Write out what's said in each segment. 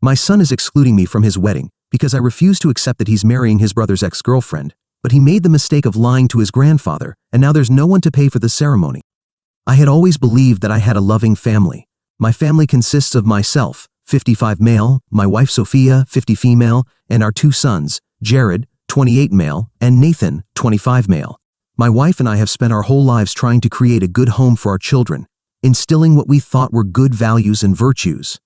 My son is excluding me from his wedding because I refuse to accept that he's marrying his brother's ex-girlfriend, but he made the mistake of lying to his grandfather, and now there's no one to pay for the ceremony. I had always believed that I had a loving family. My family consists of myself, 55 male, my wife Sophia, 50 female, and our 2 sons, Jared, 28 male, and Nathan, 25 male. My wife and I have spent our whole lives trying to create a good home for our children, instilling what we thought were good values and virtues.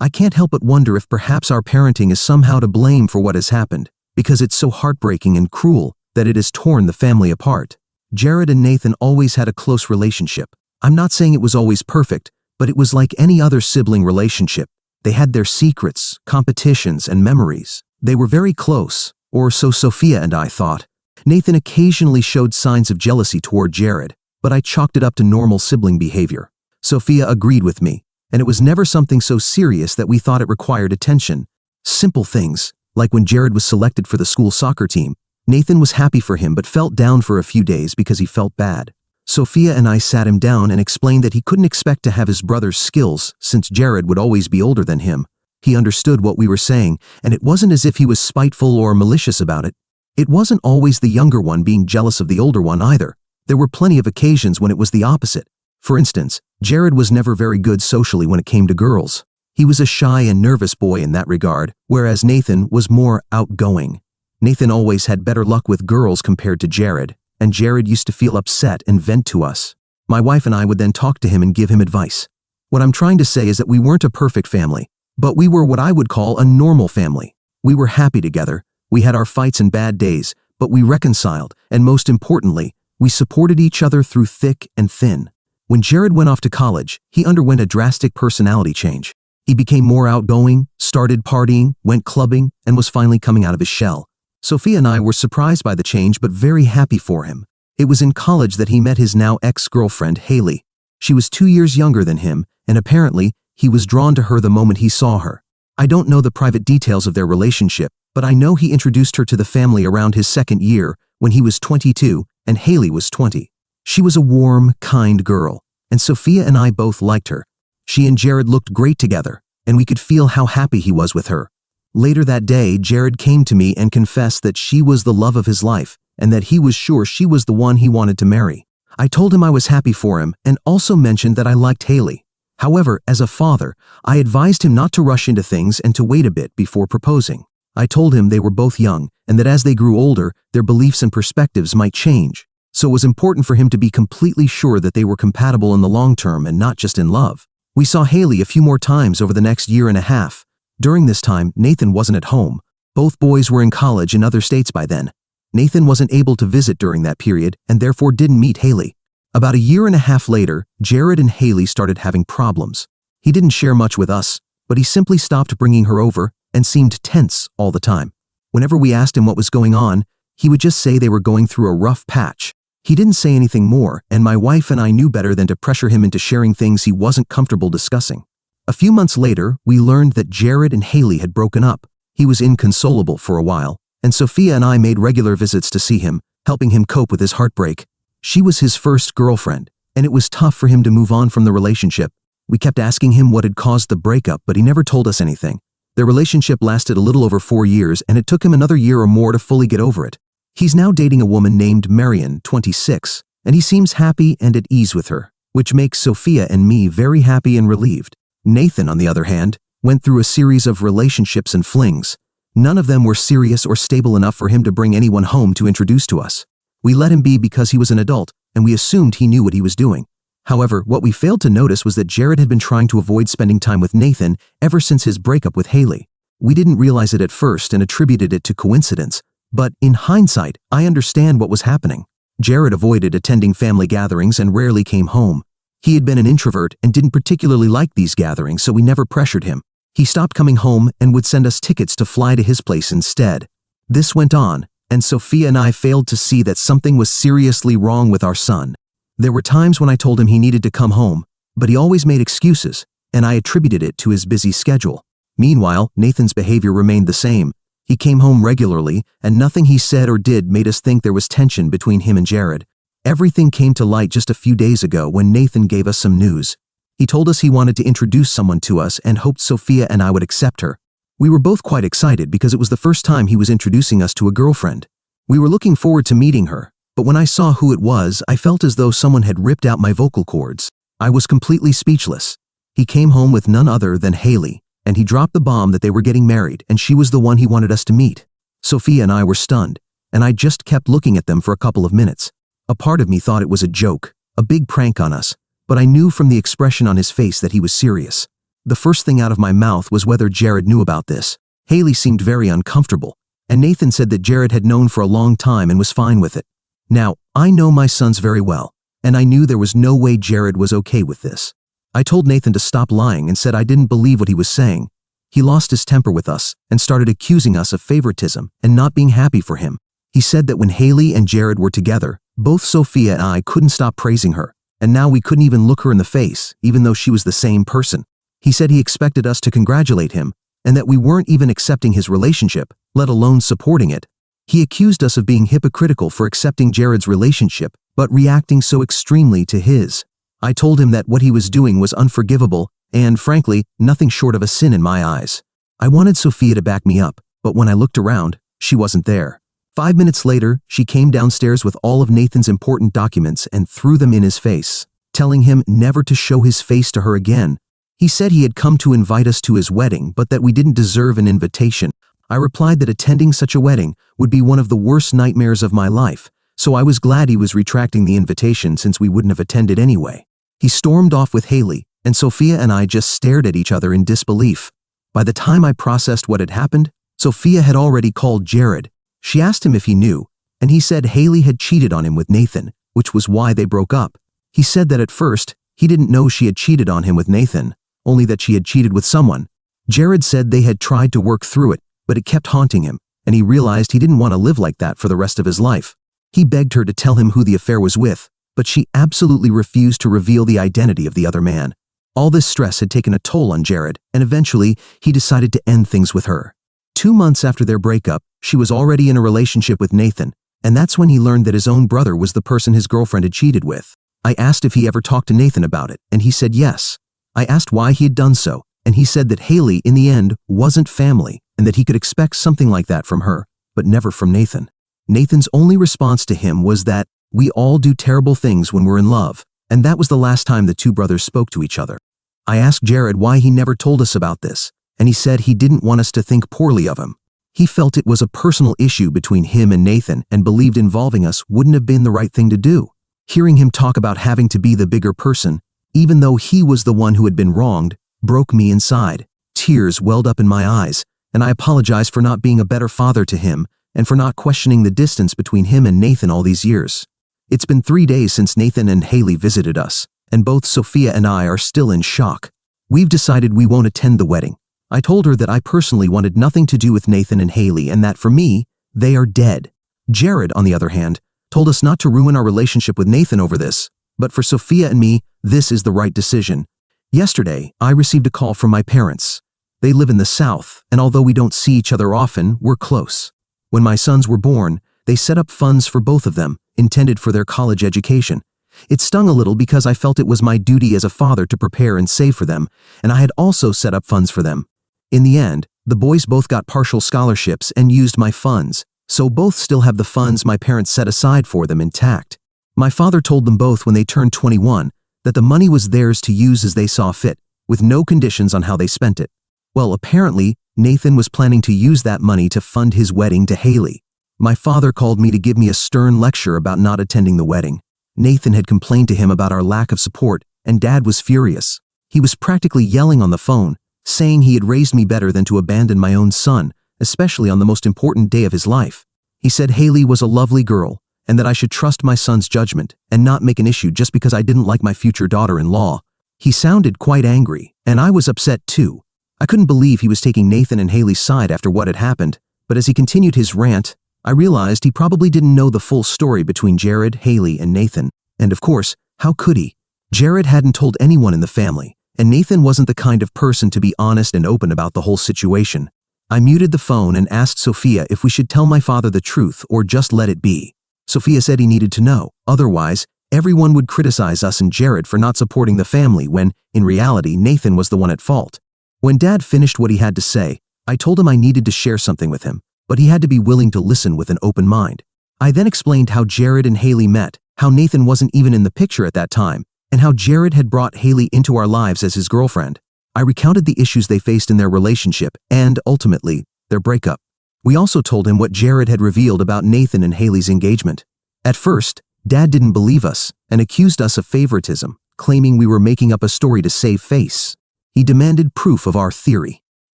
I can't help but wonder if perhaps our parenting is somehow to blame for what has happened, because it's so heartbreaking and cruel that it has torn the family apart. Jared and Nathan always had a close relationship. I'm not saying it was always perfect, but it was like any other sibling relationship. They had their secrets, competitions, and memories. They were very close, or so Sophia and I thought. Nathan occasionally showed signs of jealousy toward Jared, but I chalked it up to normal sibling behavior. Sophia agreed with me, and it was never something so serious that we thought it required attention. Simple things, like when Jared was selected for the school soccer team, Nathan was happy for him but felt down for a few days because he felt bad. Sophia and I sat him down and explained that he couldn't expect to have his brother's skills since Jared would always be older than him. He understood what we were saying, and it wasn't as if he was spiteful or malicious about it. It wasn't always the younger one being jealous of the older one either. There were plenty of occasions when it was the opposite. For instance, Jared was never very good socially when it came to girls. He was a shy and nervous boy in that regard, whereas Nathan was more outgoing. Nathan always had better luck with girls compared to Jared, and Jared used to feel upset and vent to us. My wife and I would then talk to him and give him advice. What I'm trying to say is that we weren't a perfect family, but we were what I would call a normal family. We were happy together. We had our fights and bad days, but we reconciled, and most importantly, we supported each other through thick and thin. When Jared went off to college, he underwent a drastic personality change. He became more outgoing, started partying, went clubbing, and was finally coming out of his shell. Sophia and I were surprised by the change but very happy for him. It was in college that he met his now ex-girlfriend, Haley. She was 2 years younger than him, and apparently, he was drawn to her the moment he saw her. I don't know the private details of their relationship, but I know he introduced her to the family around his second year, when he was 22 and Haley was 20. She was a warm, kind girl, and Sophia and I both liked her. She and Jared looked great together, and we could feel how happy he was with her. Later that day, Jared came to me and confessed that she was the love of his life, and that he was sure she was the one he wanted to marry. I told him I was happy for him, and also mentioned that I liked Haley. However, as a father, I advised him not to rush into things and to wait a bit before proposing. I told him they were both young, and that as they grew older, their beliefs and perspectives might change. So it was important for him to be completely sure that they were compatible in the long term and not just in love. We saw Haley a few more times over the next year and a half. During this time, Nathan wasn't at home. Both boys were in college in other states by then. Nathan wasn't able to visit during that period and therefore didn't meet Haley. About a year and a half later, Jared and Haley started having problems. He didn't share much with us, but he simply stopped bringing her over and seemed tense all the time. Whenever we asked him what was going on, he would just say they were going through a rough patch. He didn't say anything more, and my wife and I knew better than to pressure him into sharing things he wasn't comfortable discussing. A few months later, we learned that Jared and Haley had broken up. He was inconsolable for a while, and Sophia and I made regular visits to see him, helping him cope with his heartbreak. She was his first girlfriend, and it was tough for him to move on from the relationship. We kept asking him what had caused the breakup, but he never told us anything. Their relationship lasted a little over 4 years, and it took him another year or more to fully get over it. He's now dating a woman named Marion, 26, and he seems happy and at ease with her, which makes Sophia and me very happy and relieved. Nathan, on the other hand, went through a series of relationships and flings. None of them were serious or stable enough for him to bring anyone home to introduce to us. We let him be because he was an adult, and we assumed he knew what he was doing. However, what we failed to notice was that Jared had been trying to avoid spending time with Nathan ever since his breakup with Haley. We didn't realize it at first and attributed it to coincidence, but in hindsight, I understand what was happening. Jared avoided attending family gatherings and rarely came home. He had been an introvert and didn't particularly like these gatherings, so we never pressured him. He stopped coming home and would send us tickets to fly to his place instead. This went on, and Sophia and I failed to see that something was seriously wrong with our son. There were times when I told him he needed to come home, but he always made excuses, and I attributed it to his busy schedule. Meanwhile, Nathan's behavior remained the same. He came home regularly, and nothing he said or did made us think there was tension between him and Jared. Everything came to light just a few days ago when Nathan gave us some news. He told us he wanted to introduce someone to us and hoped Sophia and I would accept her. We were both quite excited because it was the first time he was introducing us to a girlfriend. We were looking forward to meeting her, but when I saw who it was, I felt as though someone had ripped out my vocal cords. I was completely speechless. He came home with none other than Haley, and he dropped the bomb that they were getting married and she was the one he wanted us to meet. Sophia and I were stunned, and I just kept looking at them for a couple of minutes. A part of me thought it was a joke, a big prank on us, but I knew from the expression on his face that he was serious. The first thing out of my mouth was whether Jared knew about this. Haley seemed very uncomfortable, and Nathan said that Jared had known for a long time and was fine with it. Now, I know my sons very well, and I knew there was no way Jared was okay with this. I told Nathan to stop lying and said I didn't believe what he was saying. He lost his temper with us and started accusing us of favoritism and not being happy for him. He said that when Haley and Jared were together, both Sophia and I couldn't stop praising her, and now we couldn't even look her in the face, even though she was the same person. He said he expected us to congratulate him, and that we weren't even accepting his relationship, let alone supporting it. He accused us of being hypocritical for accepting Jared's relationship, but reacting so extremely to his. I told him that what he was doing was unforgivable, and frankly, nothing short of a sin in my eyes. I wanted Sophia to back me up, but when I looked around, she wasn't there. 5 minutes later, she came downstairs with all of Nathan's important documents and threw them in his face, telling him never to show his face to her again. He said he had come to invite us to his wedding, but that we didn't deserve an invitation. I replied that attending such a wedding would be one of the worst nightmares of my life, so I was glad he was retracting the invitation since we wouldn't have attended anyway. He stormed off with Haley, and Sophia and I just stared at each other in disbelief. By the time I processed what had happened, Sophia had already called Jared. She asked him if he knew, and he said Haley had cheated on him with Nathan, which was why they broke up. He said that at first, he didn't know she had cheated on him with Nathan, only that she had cheated with someone. Jared said they had tried to work through it, but it kept haunting him, and he realized he didn't want to live like that for the rest of his life. He begged her to tell him who the affair was with, but she absolutely refused to reveal the identity of the other man. All this stress had taken a toll on Jared, and eventually, he decided to end things with her. 2 months after their breakup, she was already in a relationship with Nathan, and that's when he learned that his own brother was the person his girlfriend had cheated with. I asked if he ever talked to Nathan about it, and he said yes. I asked why he had done so, and he said that Haley, in the end, wasn't family, and that he could expect something like that from her, but never from Nathan. Nathan's only response to him was that, "We all do terrible things when we're in love," and that was the last time the two brothers spoke to each other. I asked Jared why he never told us about this, and he said he didn't want us to think poorly of him. He felt it was a personal issue between him and Nathan and believed involving us wouldn't have been the right thing to do. Hearing him talk about having to be the bigger person, even though he was the one who had been wronged, broke me inside. Tears welled up in my eyes, and I apologized for not being a better father to him and for not questioning the distance between him and Nathan all these years. It's been 3 days since Nathan and Haley visited us, and both Sophia and I are still in shock. We've decided we won't attend the wedding. I told her that I personally wanted nothing to do with Nathan and Haley and that for me, they are dead. Jared, on the other hand, told us not to ruin our relationship with Nathan over this, but for Sophia and me, this is the right decision. Yesterday, I received a call from my parents. They live in the South, and although we don't see each other often, we're close. When my sons were born, they set up funds for both of them, intended for their college education. It stung a little because I felt it was my duty as a father to prepare and save for them, and I had also set up funds for them. In the end, the boys both got partial scholarships and used my funds, so both still have the funds my parents set aside for them intact. My father told them both when they turned 21 that the money was theirs to use as they saw fit, with no conditions on how they spent it. Well, apparently, Nathan was planning to use that money to fund his wedding to Haley. My father called me to give me a stern lecture about not attending the wedding. Nathan had complained to him about our lack of support, and Dad was furious. He was practically yelling on the phone, saying he had raised me better than to abandon my own son, especially on the most important day of his life. He said Haley was a lovely girl, and that I should trust my son's judgment and not make an issue just because I didn't like my future daughter-in-law. He sounded quite angry, and I was upset too. I couldn't believe he was taking Nathan and Haley's side after what had happened, but as he continued his rant, I realized he probably didn't know the full story between Jared, Haley, and Nathan. And of course, how could he? Jared hadn't told anyone in the family, and Nathan wasn't the kind of person to be honest and open about the whole situation. I muted the phone and asked Sophia if we should tell my father the truth or just let it be. Sophia said he needed to know, otherwise, everyone would criticize us and Jared for not supporting the family when, in reality, Nathan was the one at fault. When Dad finished what he had to say, I told him I needed to share something with him, but he had to be willing to listen with an open mind. I then explained how Jared and Haley met, how Nathan wasn't even in the picture at that time, and how Jared had brought Haley into our lives as his girlfriend. I recounted the issues they faced in their relationship and, ultimately, their breakup. We also told him what Jared had revealed about Nathan and Haley's engagement. At first, Dad didn't believe us and accused us of favoritism, claiming we were making up a story to save face. He demanded proof of our theory.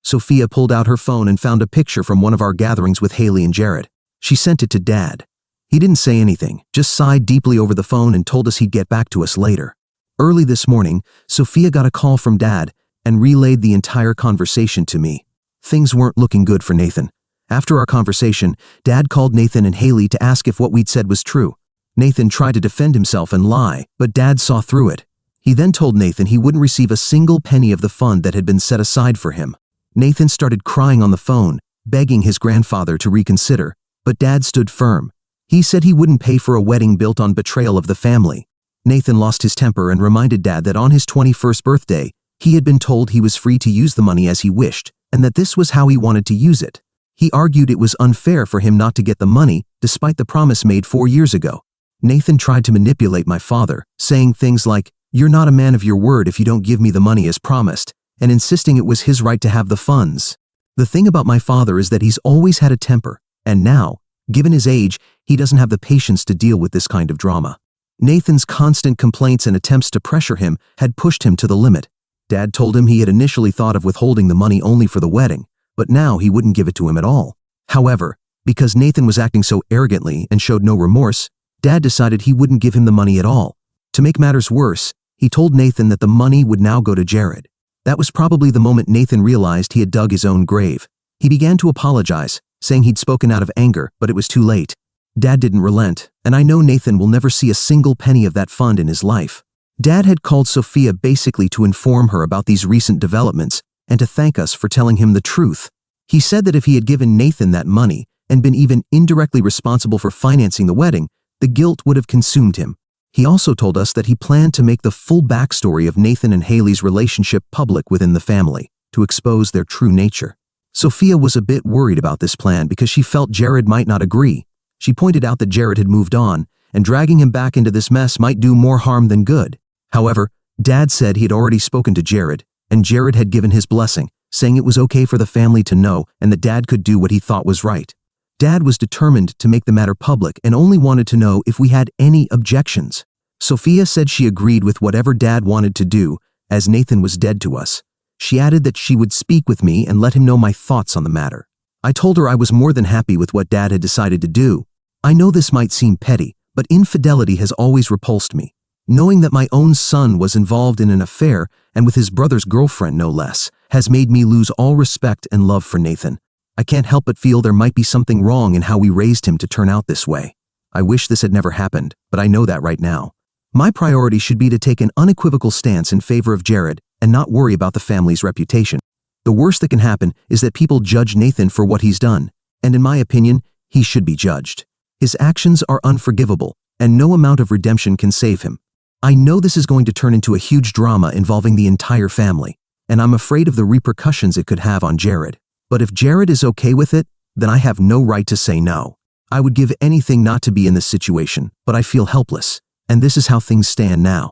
Sophia pulled out her phone and found a picture from one of our gatherings with Haley and Jared. She sent it to Dad. He didn't say anything, just sighed deeply over the phone and told us he'd get back to us later. Early this morning, Sophia got a call from Dad and relayed the entire conversation to me. Things weren't looking good for Nathan. After our conversation, Dad called Nathan and Haley to ask if what we'd said was true. Nathan tried to defend himself and lie, but Dad saw through it. He then told Nathan he wouldn't receive a single penny of the fund that had been set aside for him. Nathan started crying on the phone, begging his grandfather to reconsider, but Dad stood firm. He said he wouldn't pay for a wedding built on betrayal of the family. Nathan lost his temper and reminded Dad that on his 21st birthday, he had been told he was free to use the money as he wished, and that this was how he wanted to use it. He argued it was unfair for him not to get the money, despite the promise made 4 years ago. Nathan tried to manipulate my father, saying things like, "You're not a man of your word if you don't give me the money as promised," and insisting it was his right to have the funds. The thing about my father is that he's always had a temper, and now, given his age, he doesn't have the patience to deal with this kind of drama. Nathan's constant complaints and attempts to pressure him had pushed him to the limit. Dad told him he had initially thought of withholding the money only for the wedding, but now he wouldn't give it to him at all. However, because Nathan was acting so arrogantly and showed no remorse, Dad decided he wouldn't give him the money at all. To make matters worse, he told Nathan that the money would now go to Jared. That was probably the moment Nathan realized he had dug his own grave. He began to apologize, saying he'd spoken out of anger, but it was too late. Dad didn't relent, and I know Nathan will never see a single penny of that fund in his life. Dad had called Sophia basically to inform her about these recent developments and to thank us for telling him the truth. He said that if he had given Nathan that money and been even indirectly responsible for financing the wedding, the guilt would have consumed him. He also told us that he planned to make the full backstory of Nathan and Haley's relationship public within the family, to expose their true nature. Sophia was a bit worried about this plan because she felt Jared might not agree. She pointed out that Jared had moved on, and dragging him back into this mess might do more harm than good. However, Dad said he had already spoken to Jared, and Jared had given his blessing, saying it was okay for the family to know and that Dad could do what he thought was right. Dad was determined to make the matter public and only wanted to know if we had any objections. Sophia said she agreed with whatever Dad wanted to do, as Nathan was dead to us. She added that she would speak with me and let him know my thoughts on the matter. I told her I was more than happy with what Dad had decided to do. I know this might seem petty, but infidelity has always repulsed me. Knowing that my own son was involved in an affair, and with his brother's girlfriend no less, has made me lose all respect and love for Nathan. I can't help but feel there might be something wrong in how we raised him to turn out this way. I wish this had never happened, but I know that right now. My priority should be to take an unequivocal stance in favor of Jared and not worry about the family's reputation. The worst that can happen is that people judge Nathan for what he's done, and in my opinion, he should be judged. His actions are unforgivable, and no amount of redemption can save him. I know this is going to turn into a huge drama involving the entire family, and I'm afraid of the repercussions it could have on Jared. But if Jared is okay with it, then I have no right to say no. I would give anything not to be in this situation, but I feel helpless, and this is how things stand now.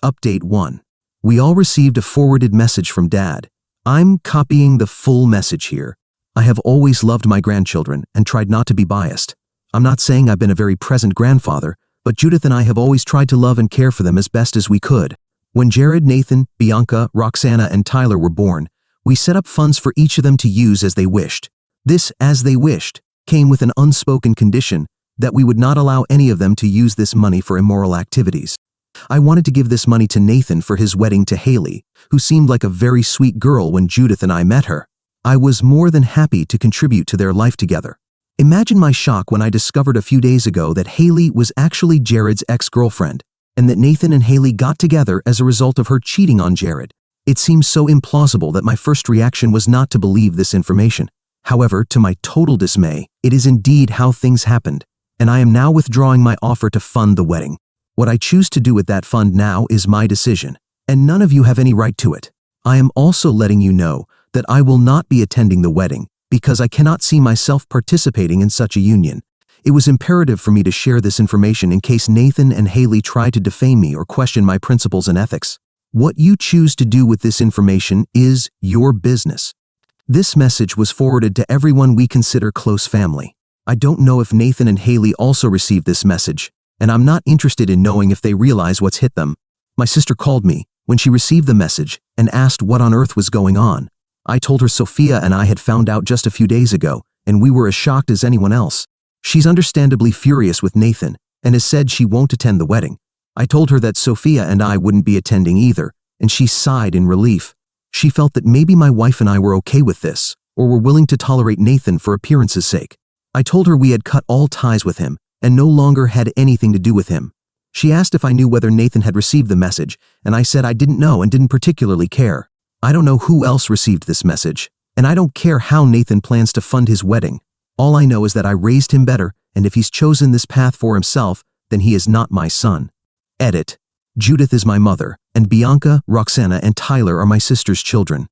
Update 1. We all received a forwarded message from Dad. I'm copying the full message here. I have always loved my grandchildren and tried not to be biased. I'm not saying I've been a very present grandfather, but Judith and I have always tried to love and care for them as best as we could. When Jared, Nathan, Bianca, Roxana, and Tyler were born, we set up funds for each of them to use as they wished. This "as they wished" came with an unspoken condition that we would not allow any of them to use this money for immoral activities. I wanted to give this money to Nathan for his wedding to Haley, who seemed like a very sweet girl when Judith and I met her. I was more than happy to contribute to their life together. Imagine my shock when I discovered a few days ago that Haley was actually Jared's ex-girlfriend, and that Nathan and Haley got together as a result of her cheating on Jared. It seems so implausible that my first reaction was not to believe this information. However, to my total dismay, it is indeed how things happened, and I am now withdrawing my offer to fund the wedding. What I choose to do with that fund now is my decision, and none of you have any right to it. I am also letting you know that I will not be attending the wedding because I cannot see myself participating in such a union. It was imperative for me to share this information in case Nathan and Haley try to defame me or question my principles and ethics. What you choose to do with this information is your business. This message was forwarded to everyone we consider close family. I don't know if Nathan and Haley also received this message, and I'm not interested in knowing if they realize what's hit them. My sister called me when she received the message and asked what on earth was going on. I told her Sophia and I had found out just a few days ago, and we were as shocked as anyone else. She's understandably furious with Nathan and has said she won't attend the wedding. I told her that Sophia and I wouldn't be attending either, and she sighed in relief. She felt that maybe my wife and I were okay with this, or were willing to tolerate Nathan for appearance's sake. I told her we had cut all ties with him and no longer had anything to do with him. She asked if I knew whether Nathan had received the message, and I said I didn't know and didn't particularly care. I don't know who else received this message, and I don't care how Nathan plans to fund his wedding. All I know is that I raised him better, and if he's chosen this path for himself, then he is not my son. Edit. Judith is my mother, and Bianca, Roxana, and Tyler are my sister's children.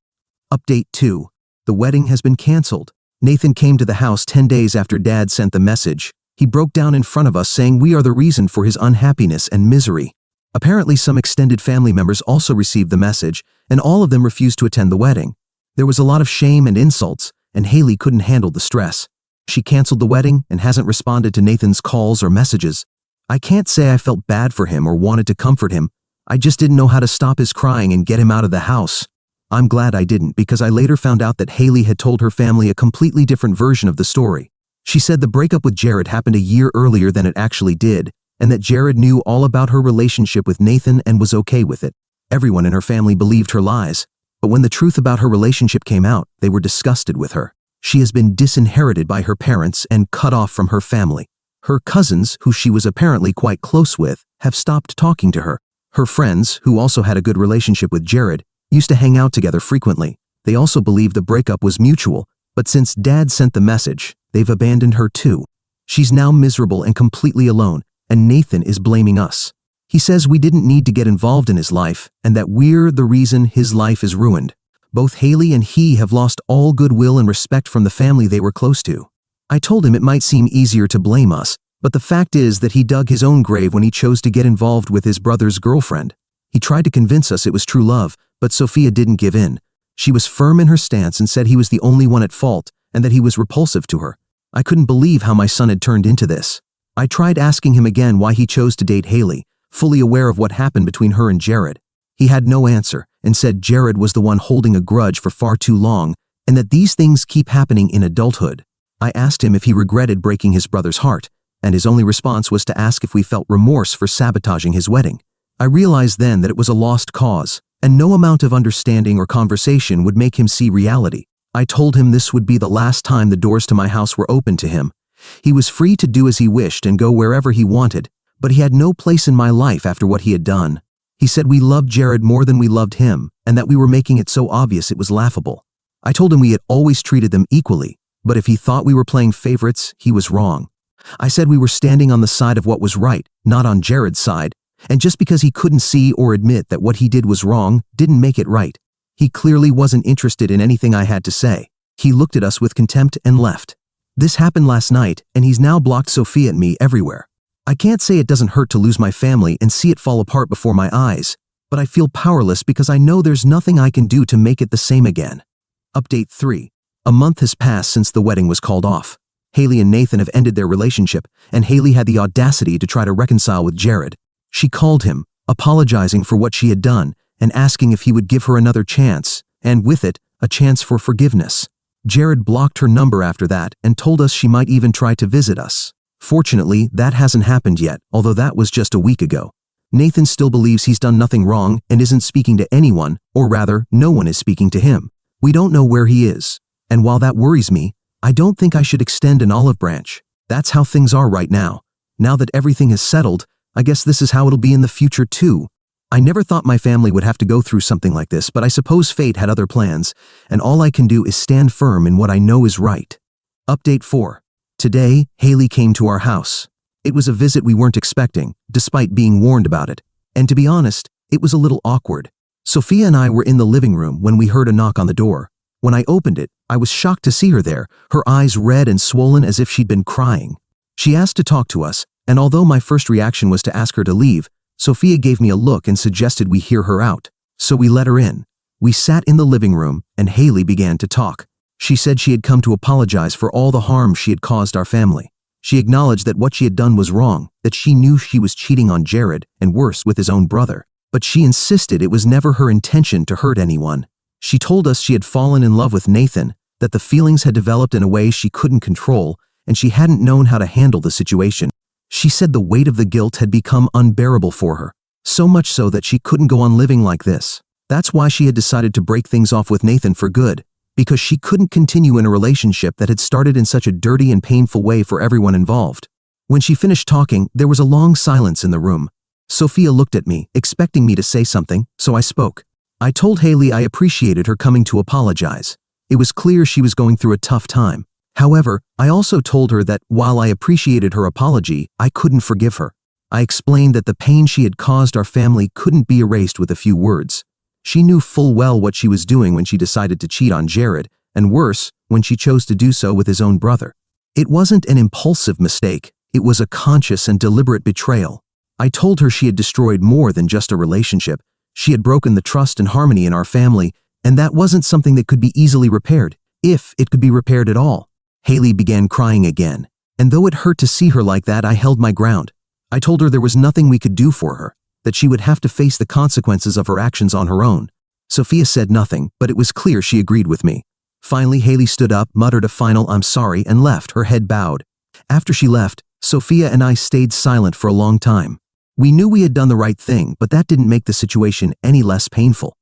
Update 2. The wedding has been canceled. Nathan came to the house 10 days after Dad sent the message. He broke down in front of us saying we are the reason for his unhappiness and misery. Apparently some extended family members also received the message, and all of them refused to attend the wedding. There was a lot of shame and insults, and Haley couldn't handle the stress. She canceled the wedding and hasn't responded to Nathan's calls or messages. I can't say I felt bad for him or wanted to comfort him. I just didn't know how to stop his crying and get him out of the house. I'm glad I didn't, because I later found out that Haley had told her family a completely different version of the story. She said the breakup with Jared happened a year earlier than it actually did, and that Jared knew all about her relationship with Nathan and was okay with it. Everyone in her family believed her lies, but when the truth about her relationship came out, they were disgusted with her. She has been disinherited by her parents and cut off from her family. Her cousins, who she was apparently quite close with, have stopped talking to her. Her friends, who also had a good relationship with Jared, used to hang out together frequently. They also believed the breakup was mutual, but since Dad sent the message, they've abandoned her too. She's now miserable and completely alone, and Nathan is blaming us. He says we didn't need to get involved in his life, and that we're the reason his life is ruined. Both Haley and he have lost all goodwill and respect from the family they were close to. I told him it might seem easier to blame us, but the fact is that he dug his own grave when he chose to get involved with his brother's girlfriend. He tried to convince us it was true love, but Sophia didn't give in. She was firm in her stance and said he was the only one at fault and that he was repulsive to her. I couldn't believe how my son had turned into this. I tried asking him again why he chose to date Haley, fully aware of what happened between her and Jared. He had no answer and said Jared was the one holding a grudge for far too long and that these things keep happening in adulthood. I asked him if he regretted breaking his brother's heart, and his only response was to ask if we felt remorse for sabotaging his wedding. I realized then that it was a lost cause, and no amount of understanding or conversation would make him see reality. I told him this would be the last time the doors to my house were open to him. He was free to do as he wished and go wherever he wanted, but he had no place in my life after what he had done. He said we loved Jared more than we loved him, and that we were making it so obvious it was laughable. I told him we had always treated them equally, but if he thought we were playing favorites, he was wrong. I said we were standing on the side of what was right, not on Jared's side, and just because he couldn't see or admit that what he did was wrong didn't make it right. He clearly wasn't interested in anything I had to say. He looked at us with contempt and left. This happened last night, and he's now blocked Sophia and me everywhere. I can't say it doesn't hurt to lose my family and see it fall apart before my eyes, but I feel powerless because I know there's nothing I can do to make it the same again. Update 3. A month has passed since the wedding was called off. Haley and Nathan have ended their relationship, and Haley had the audacity to try to reconcile with Jared. She called him, apologizing for what she had done, and asking if he would give her another chance, and with it, a chance for forgiveness. Jared blocked her number after that and told us she might even try to visit us. Fortunately, that hasn't happened yet, although that was just a week ago. Nathan still believes he's done nothing wrong and isn't speaking to anyone, or rather, no one is speaking to him. We don't know where he is, and while that worries me, I don't think I should extend an olive branch. That's how things are right now. Now that everything has settled, I guess this is how it'll be in the future too. I never thought my family would have to go through something like this, but I suppose fate had other plans, and all I can do is stand firm in what I know is right. Update 4. Today, Haley came to our house. It was a visit we weren't expecting, despite being warned about it. And to be honest, it was a little awkward. Sophia and I were in the living room when we heard a knock on the door. When I opened it, I was shocked to see her there, her eyes red and swollen as if she'd been crying. She asked to talk to us, and although my first reaction was to ask her to leave, Sophia gave me a look and suggested we hear her out. So we let her in. We sat in the living room, and Haley began to talk. She said she had come to apologize for all the harm she had caused our family. She acknowledged that what she had done was wrong, that she knew she was cheating on Jared, and worse, with his own brother. But she insisted it was never her intention to hurt anyone. She told us she had fallen in love with Nathan, that the feelings had developed in a way she couldn't control, and she hadn't known how to handle the situation. She said the weight of the guilt had become unbearable for her, so much so that she couldn't go on living like this. That's why she had decided to break things off with Nathan for good, because she couldn't continue in a relationship that had started in such a dirty and painful way for everyone involved. When she finished talking, there was a long silence in the room. Sophia looked at me, expecting me to say something, so I spoke. I told Haley I appreciated her coming to apologize. It was clear she was going through a tough time. However, I also told her that while I appreciated her apology, I couldn't forgive her. I explained that the pain she had caused our family couldn't be erased with a few words. She knew full well what she was doing when she decided to cheat on Jared, and worse, when she chose to do so with his own brother. It wasn't an impulsive mistake, it was a conscious and deliberate betrayal. I told her she had destroyed more than just a relationship. She had broken the trust and harmony in our family, and that wasn't something that could be easily repaired, if it could be repaired at all. Haley began crying again, and though it hurt to see her like that, I held my ground. I told her there was nothing we could do for her, that she would have to face the consequences of her actions on her own. Sophia said nothing, but it was clear she agreed with me. Finally, Haley stood up, muttered a final "I'm sorry," and left, her head bowed. After she left, Sophia and I stayed silent for a long time. We knew we had done the right thing, but that didn't make the situation any less painful.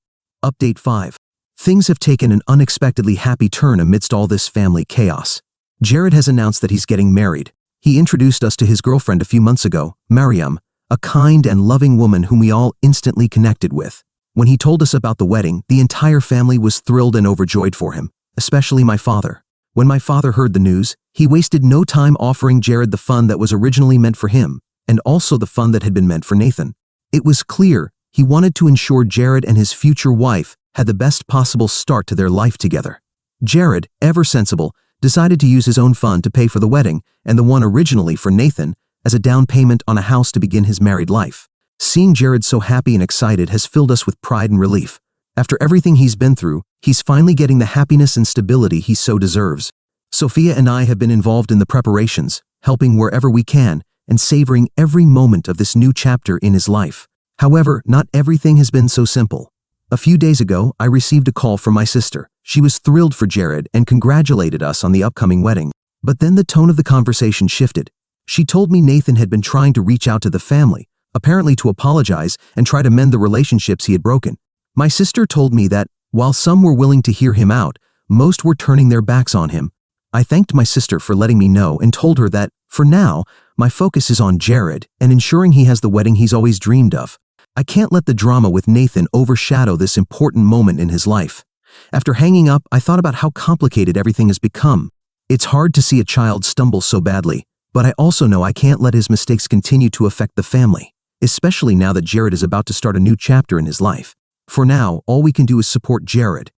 Update 5. Things have taken an unexpectedly happy turn amidst all this family chaos. Jared has announced that he's getting married. He introduced us to his girlfriend a few months ago, Mariam, a kind and loving woman whom we all instantly connected with. When he told us about the wedding, the entire family was thrilled and overjoyed for him, especially my father. When my father heard the news, he wasted no time offering Jared the fund that was originally meant for him, and also the fund that had been meant for Nathan. It was clear he wanted to ensure Jared and his future wife had the best possible start to their life together. Jared, ever sensible, decided to use his own fund to pay for the wedding, and the one originally for Nathan, as a down payment on a house to begin his married life. Seeing Jared so happy and excited has filled us with pride and relief. After everything he's been through, he's finally getting the happiness and stability he so deserves. Sophia and I have been involved in the preparations, helping wherever we can, and savoring every moment of this new chapter in his life. However, not everything has been so simple. A few days ago, I received a call from my sister. She was thrilled for Jared and congratulated us on the upcoming wedding. But then the tone of the conversation shifted. She told me Nathan had been trying to reach out to the family, apparently to apologize and try to mend the relationships he had broken. My sister told me that, while some were willing to hear him out, most were turning their backs on him. I thanked my sister for letting me know and told her that, for now, my focus is on Jared and ensuring he has the wedding he's always dreamed of. I can't let the drama with Nathan overshadow this important moment in his life. After hanging up, I thought about how complicated everything has become. It's hard to see a child stumble so badly, but I also know I can't let his mistakes continue to affect the family, especially now that Jared is about to start a new chapter in his life. For now, all we can do is support Jared,